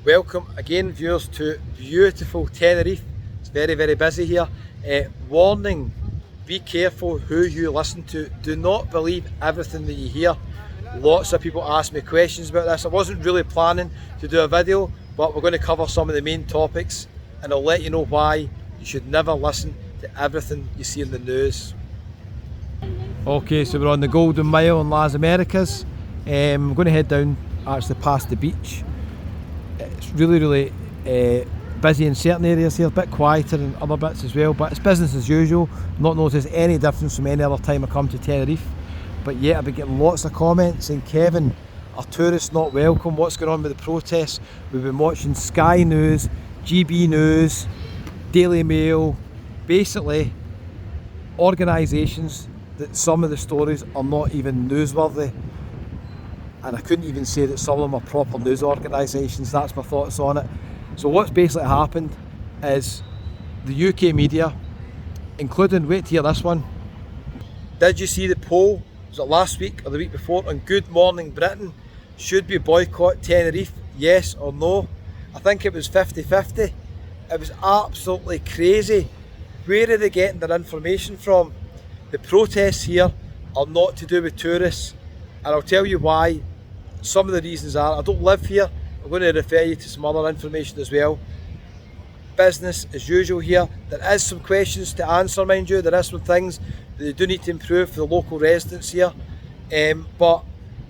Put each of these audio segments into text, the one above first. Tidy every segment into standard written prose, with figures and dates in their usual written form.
Welcome again, viewers, to beautiful Tenerife. It's very, very busy here. Warning, be careful who you listen to. Do not believe everything that you hear. Lots of people ask me questions about this. I wasn't really planning to do a video, but we're going to cover some of the main topics and I'll let you know why you should never listen to everything you see in the news. Okay, so we're on the Golden Mile in Las Americas. We're going to head down actually past the beach. It's really busy in certain areas here, a bit quieter in other bits as well, but it's business as usual. Not noticed any difference from any other time I come to Tenerife. But yeah, I've been getting lots of comments saying, Kevin, are tourists not welcome? What's going on with the protests? We've been watching Sky News, GB News, Daily Mail, basically organisations that some of the stories are not even newsworthy. And I couldn't even say that some of them are proper news organisations. That's my thoughts on it. So what's basically happened is the UK media, including, wait to hear this one. Did you see the poll, was it last week or the week before, on Good Morning Britain? Should we boycott Tenerife, yes or no? I think it was 50-50. It was absolutely crazy. Where are they getting their information from? The protests here are not to do with tourists, and I'll tell you why. Some of the reasons are, I don't live here. I'm going to refer you to some other information as well. Business as usual here. There is some questions to answer, mind you. There are some things that they do need to improve for the local residents here. But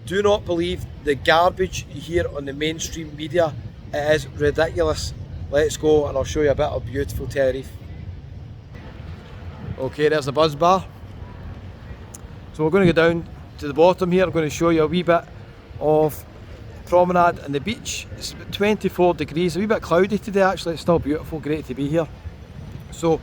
do not believe the garbage you hear on the mainstream media. It is ridiculous. Let's go and I'll show you a bit of beautiful Tenerife. Okay, there's the buzz bar. So we're going to go down to the bottom here. I'm going to show you a wee bit of promenade and the beach. It's about 24 degrees, a wee bit cloudy today actually. It's still beautiful, great to be here. So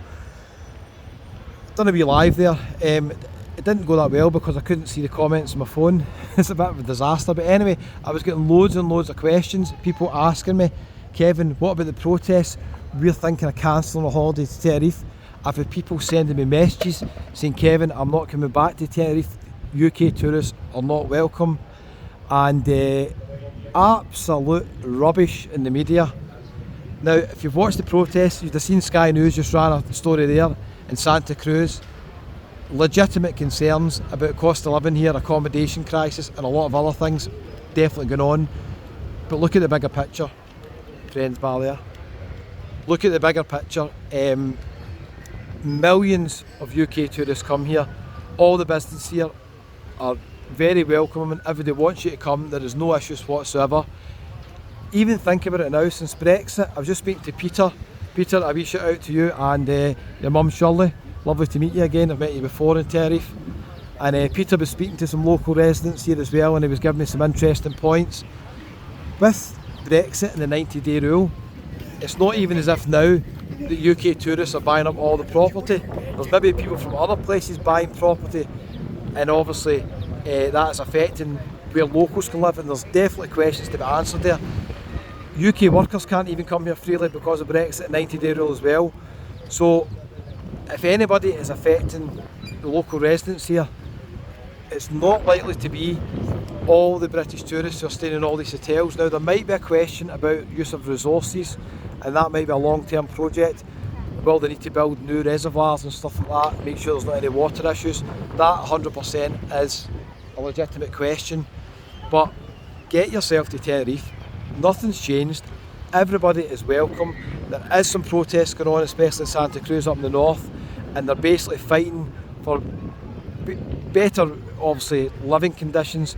done a wee live there. It didn't go that well because I couldn't see the comments on my phone. It's a bit of a disaster, but anyway, I was getting loads and loads of questions, people asking me, Kevin, what about the protests? We're thinking of cancelling a holiday to Tenerife. I've had people sending me messages saying, Kevin, I'm not coming back to Tenerife, UK tourists are not welcome. And absolute rubbish in the media. Now, if you've watched the protests, you'd have seen Sky News just ran a story there in Santa Cruz. Legitimate concerns about cost of living here, accommodation crisis, and a lot of other things definitely going on. But look at the bigger picture, friends bar there. Look at the bigger picture. Millions of UK tourists come here. All the business here are very welcoming. Everybody wants you to come. There is no issues whatsoever. Even think about it now, since Brexit, I was just speaking to Peter. Peter, a wee shout out to you and your mum Shirley. Lovely to meet you again. I've met you before in Tenerife. And Peter was speaking to some local residents here as well, and he was giving me some interesting points. With Brexit and the 90-day rule, it's not even as if now the UK tourists are buying up all the property. There's maybe people from other places buying property, and obviously that's affecting where locals can live, and there's definitely questions to be answered there. UK workers can't even come here freely because of Brexit and 90-day rule as well. So if anybody is affecting the local residents here, it's not likely to be all the British tourists who are staying in all these hotels. Now, there might be a question about use of resources, and that might be a long-term project. Will they need to build new reservoirs and stuff like that, make sure there's not any water issues? That 100% is a legitimate question. But get yourself to Tenerife. Nothing's changed. Everybody is welcome. There is some protests going on, especially in Santa Cruz up in the north, and they're basically fighting for better, obviously, living conditions,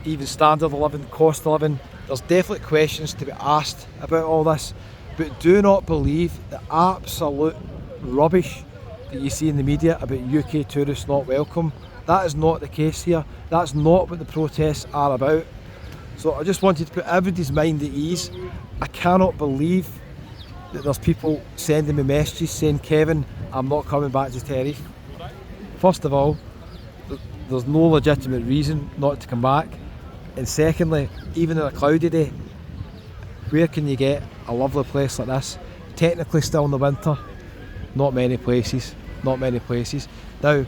even standard of living, cost of living. There's definitely questions to be asked about all this, but do not believe the absolute rubbish that you see in the media about UK tourists not welcome. That is not the case here. That's not what the protests are about. So I just wanted to put everybody's mind at ease. I cannot believe that there's people sending me messages saying, Kevin, I'm not coming back to Tenerife. First of all, there's no legitimate reason not to come back. And secondly, even on a cloudy day, where can you get a lovely place like this? Technically still in the winter, not many places, not many places. Now,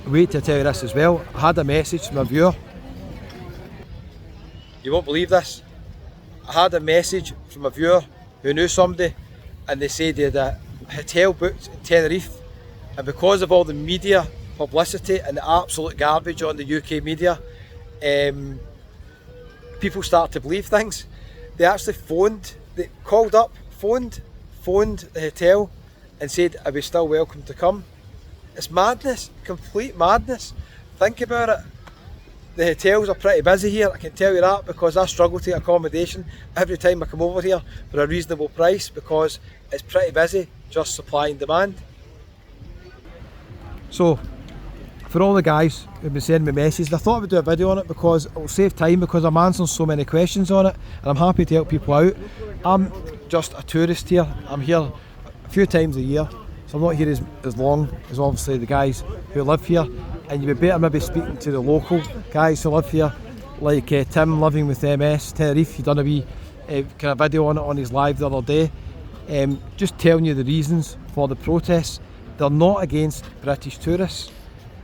wait to tell you this as well, I had a message from a viewer. You won't believe this. I had a message from a viewer who knew somebody, and they said they had a hotel booked in Tenerife, and because of all the media publicity and the absolute garbage on the UK media, people start to believe things. They actually they called up, phoned the hotel and said, are we still welcome to come? It's madness, complete madness. Think about it. The hotels are pretty busy here, I can tell you that, because I struggle to get accommodation every time I come over here for a reasonable price, because it's pretty busy, just supply and demand. So, for all the guys who've been sending me messages, I thought I would do a video on it because it will save time, because I'm answering so many questions on it, and I'm happy to help people out. I'm just a tourist here. I'm here a few times a year, so I'm not here as long as obviously the guys who live here, and you'd be better maybe speaking to the local guys who live here, like Tim living with MS Tenerife. He done a wee kind of video on it on his live the other day, just telling you the reasons for the protests. They're not against British tourists.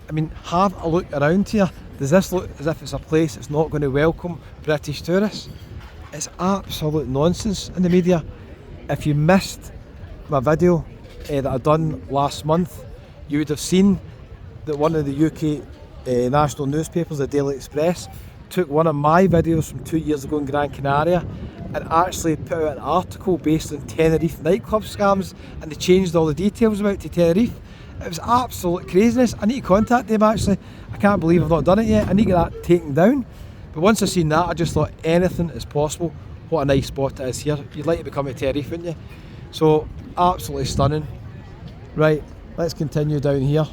I mean, have a look around here. Does this look as if it's a place that's not going to welcome British tourists? It's absolute nonsense in the media. If you missed my video that I done last month, you would have seen that one of the UK national newspapers, the Daily Express, took one of my videos from 2 years ago in Gran Canaria and actually put out an article based on Tenerife nightclub scams, and they changed all the details about it to Tenerife. It was absolute craziness. I need to contact them actually. I can't believe I've not done it yet. I need to get that taken down. But once I seen that, I just thought anything is possible. What a nice spot it is here. You'd like to become a Tenerife, wouldn't you? So, absolutely stunning. Right, let's continue down here.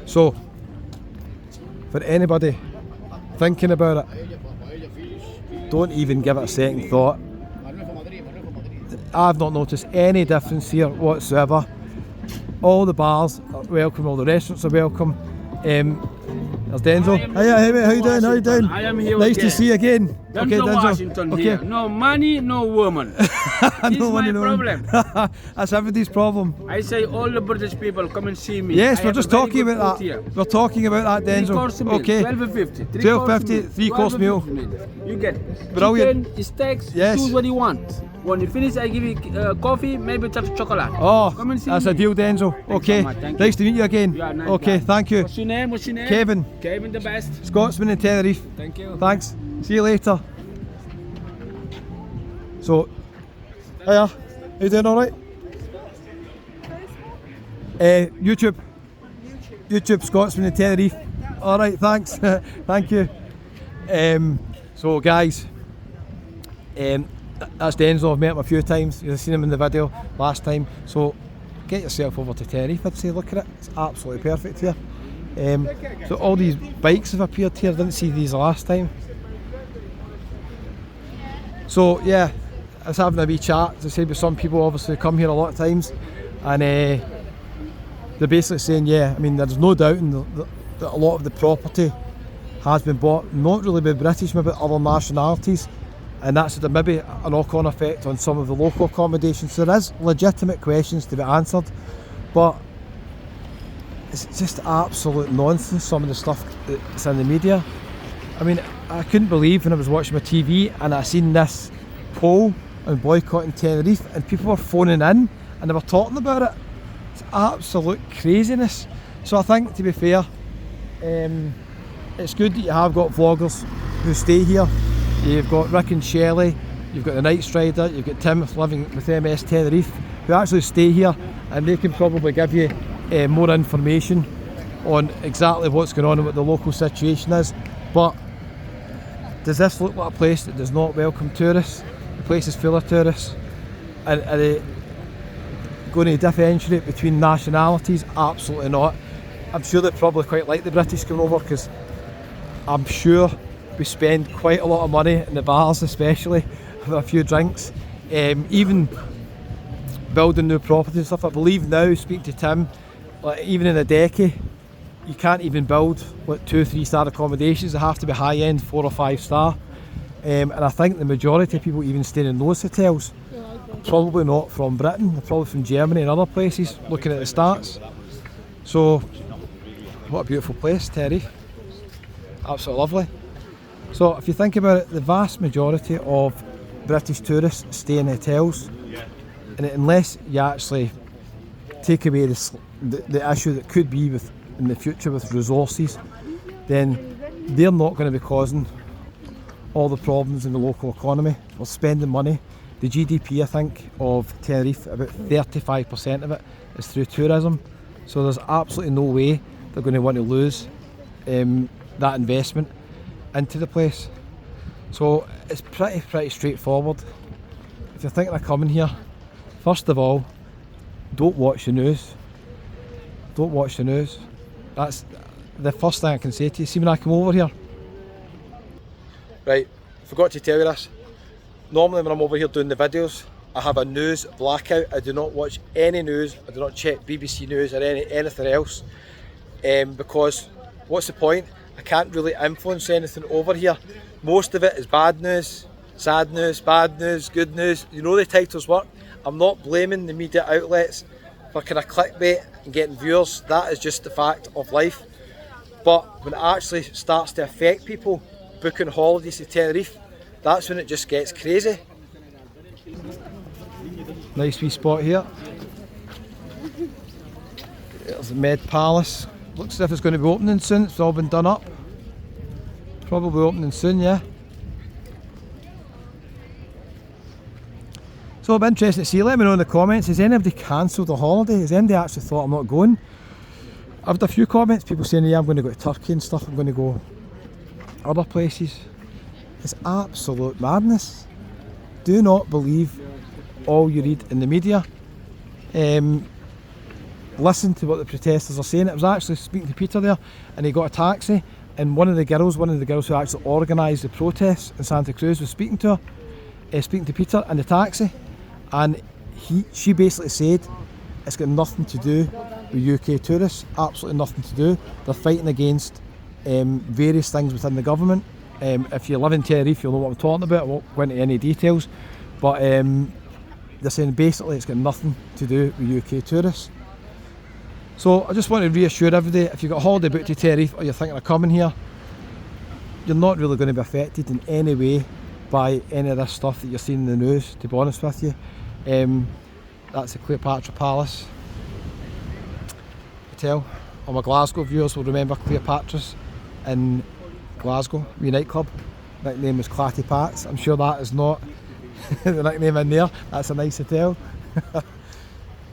So, for anybody thinking about it, don't even give it a second thought. I've not noticed any difference here whatsoever. All the bars are welcome, all the restaurants are welcome. There's Denzel. Hey mate, how you doing? How you doing? I am here. Nice to see you again. Don't okay, know Denzel. Washington here. No money, no woman. This no is my problem. That's everybody's problem. I say all the British people come and see me. Yes, we're just talking about that. Here. We're talking about that, Denzel. 3-course meal, Okay. $12.50. 12.50, 3-course meal. You get Brilliant. chicken, steaks, Yes. choose what you want. When you finish, I give you coffee, maybe touch chocolate. Oh, come and see that's me. a deal, Denzel. Thanks Okay, so much, thank nice you. to meet you again. You are a nice Okay, guy. thank you. What's your name? What's your name? Kevin. Kevin, the best. Scotsman in Tenerife. Thank you. Thanks. See you later. So, hiya. How you doing? All right? YouTube Scotsman in Tenerife. All right. Thanks. Thank you. So, guys, that's Denzel. I've met him a few times. You've seen him in the video last time. So, get yourself over to Tenerife. I'd say look at it. It's absolutely perfect here. So all these bikes have appeared here. I didn't see these last time. So yeah, I was having a wee chat, as I said, with some people obviously come here a lot of times, and they're basically saying, yeah, I mean, there's no doubt that a lot of the property has been bought, not really by British, maybe other nationalities, and that's had maybe a knock-on effect on some of the local accommodations. So there is legitimate questions to be answered, but it's just absolute nonsense, some of the stuff that's in the media. I mean, I couldn't believe when I was watching my TV and I seen this poll on boycotting Tenerife and people were phoning in and they were talking about it. It's absolute craziness. So I think, to be fair, it's good that you have got vloggers who stay here. You've got Rick and Shelley, you've got the Night Strider, you've got Tim living with MS Tenerife, who actually stay here, and they can probably give you more information on exactly what's going on and what the local situation is. But does this look like a place that does not welcome tourists? The place is full of tourists. And are they going to differentiate between nationalities? Absolutely not. I'm sure they probably quite like the British coming over, because I'm sure we spend quite a lot of money in the bars, especially for a few drinks. Even building new properties and stuff. I believe now, speaking to Tim, like even in a decade, you can't even build like 2-3 star accommodations. They have to be high end, 4 or 5 star. And I think the majority of people even staying in those hotels, probably not from Britain, they're probably from Germany and other places, looking at the stats. So, what a beautiful place, Tenerife. Absolutely lovely. So if you think about it, the vast majority of British tourists stay in hotels, and unless you actually take away the issue that could be with in the future with resources, then they're not going to be causing all the problems in the local economy. We're spending money. The GDP, I think, of Tenerife, about 35% of it is through tourism. So there's absolutely no way they're going to want to lose that investment into the place. So it's pretty straightforward. If you're thinking of coming here, first of all, don't watch the news. Don't watch the news. That's the first thing I can say to you. See, when I come over here. Right, forgot to tell you this. Normally when I'm over here doing the videos, I have a news blackout. I do not watch any news. I do not check BBC News or anything else. Because what's the point? I can't really influence anything over here. Most of it is bad news, sad news, bad news, good news. You know the titles work. I'm not blaming the media outlets for kind of clickbait and getting viewers. That is just the fact of life. But when it actually starts to affect people booking holidays to Tenerife, that's when it just gets crazy. Nice wee spot here. There's the Patra Palace. Looks as if it's going to be opening soon. It's all been done up. Probably opening soon, yeah. So it'll be interesting to see. Let me know in the comments, has anybody cancelled a holiday? Has anybody actually thought I'm not going? I've had a few comments, people saying, yeah, I'm going to go to Turkey and stuff, I'm going to go other places. It's absolute madness. Do not believe all you read in the media. Listen to what the protesters are saying. It was actually speaking to Peter there, and he got a taxi, and one of the girls who actually organised the protests in Santa Cruz was speaking to her, speaking to Peter in the taxi, and she basically said it's got nothing to do with UK tourists, absolutely nothing to do. They're fighting against various things within the government. If you live in Tenerife, you'll know what I'm talking about. I won't go into any details, but they're saying basically it's got nothing to do with UK tourists. So I just want to reassure everybody, if you've got a holiday booked to Tenerife or you're thinking of coming here, you're not really going to be affected in any way by any of this stuff that you're seeing in the news, to be honest with you. That's the Patra Palace Hotel. All my Glasgow viewers will remember Cleopatra's in Glasgow, wee nightclub. Nickname was Clatty Pats. I'm sure that is not the nickname in there. That's a nice hotel.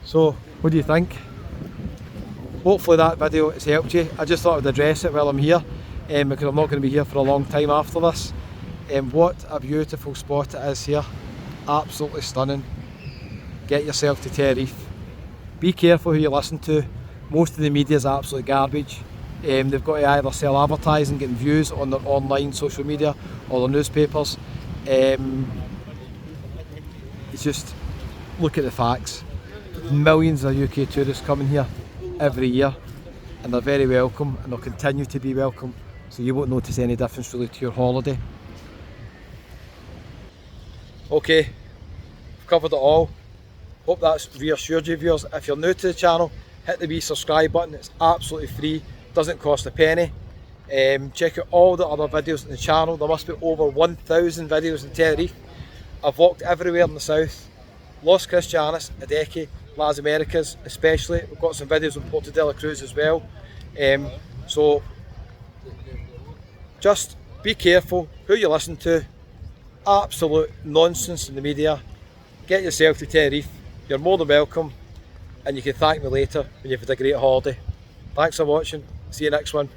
So, what do you think? Hopefully that video has helped you. I just thought I'd address it while I'm here, because I'm not going to be here for a long time after this. What a beautiful spot it is here. Absolutely stunning. Get yourself to Tenerife. Be careful who you listen to. Most of the media is absolute garbage. They've got to either sell advertising, getting views on their online social media or their newspapers. It's just, look at the facts. Millions of UK tourists coming here every year, and they're very welcome, and they'll continue to be welcome, so you won't notice any difference really to your holiday. Okay, I've covered it all. Hope that's reassured you, viewers. If you're new to the channel, hit the wee subscribe button. It's absolutely free, doesn't cost a penny. Check out all the other videos on the channel. There must be over 1,000 videos in Tenerife. I've walked everywhere in the south. Los Cristianos, Adeque, Las Americas especially. We've got some videos on Puerto de la Cruz as well. So just be careful who you listen to. Absolute nonsense in the media. Get yourself to Tenerife. You're more than welcome, and you can thank me later when you've had a great holiday. Thanks for watching. See you next one.